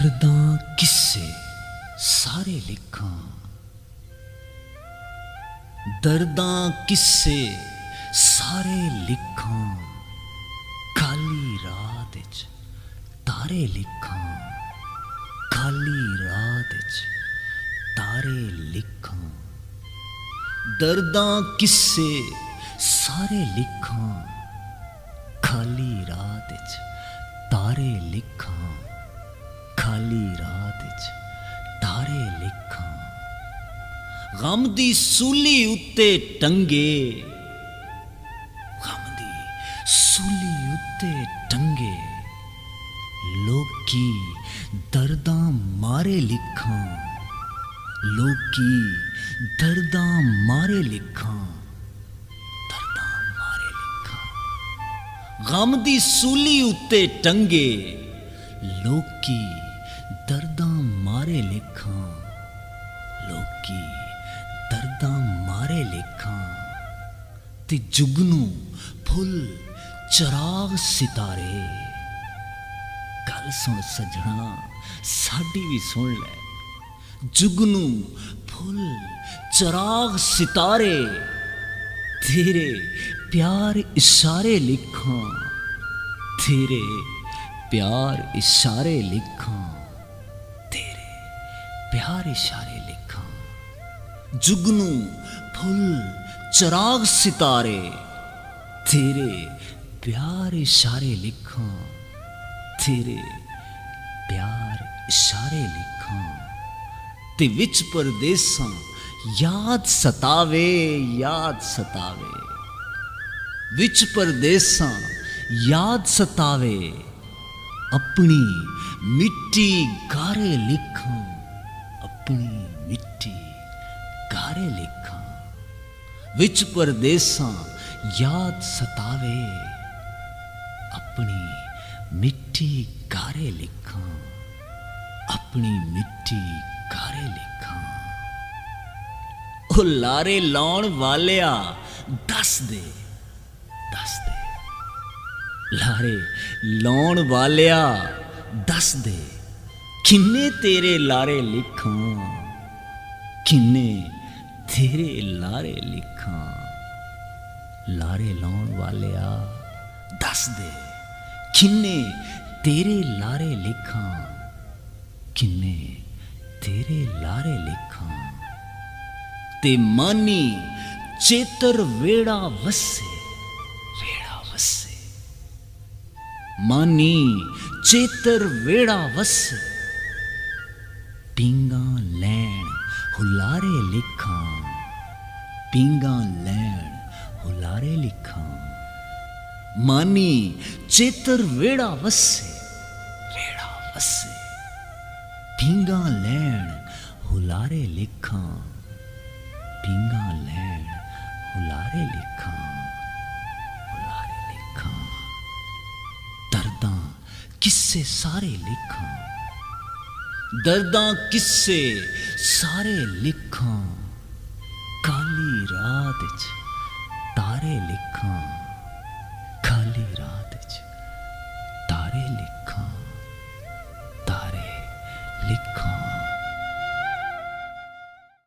दर्दां किस्से सारे लिखां, दर्दां किस्से सारे लिखां, काली रात च तारे लिखां, काली रात च तारे लिखां। दर्दां किस्से सारे लिखां, खाली रात च तारे लिखां, खाली रात च तारे लिखां। गम दी सूली उत्ते टंगे, गम दी सूली उत्ते टंगे, लोकी दर्दां मारे लिखां, लोकी दर्दां मारे लिखां, दर्दां मारे लिखां। गम दी सूली उत्ते टंगे, लोकी दर्दां मारे लिखां, लोकी दर्दां मारे लिखां। ते जुगनू फुल चराग सितारे, गल सुन सजना साडी भी सुन ले। जुगनू फुल चराग सितारे, तेरे प्यार इशारे लिखां, तेरे प्यार इशारे लिखां, तेरे प्यार इशारे लिखां। जुगनू फुल चराग सितारे, तेरे प्यार इशारे लिखां, तेरे प्यार इशारे लिखां। ते विच परदेसां याद सतावे, याद सतावे, विच परदेसां याद सतावे, अपनी मिट्टी गारे लिखां, अपनी मिट्टी गारे लिखां। विच परदेसां याद सतावे, अपनी मिट्टी गारे लिखां, अपनी मिट्टी गारे लिखां। ओ लारे लाउण वालिया दस दे, दस दे, लारे लाउण वालिया दस दे, किन्ने तेरे लारे लिखां, किन्ने तेरे लारे लिखां। लारे लाउण वालिया दस दे, किन्ने तेरे लारे लिखां, किन्ने तेरे लारे लिखां। ते मानी चेतर वेड़ा वसे, वेड़ा वसे, मानी चेतर वेड़ा वसे, पींगा लैण हुलारे लिखां, पींगा लैण हुलारे लिखां। मानी चेतर वेड़ा वसे, वेड़ा वसे, पींगा लैण हुलारे लिखां, पींगा लैण हुलारे लिखां, हुलारे लिखां। दर्दां किस्से सारे लिखां, दर्दां किस्से सारे लिखां, काली रात च तारे लिखां,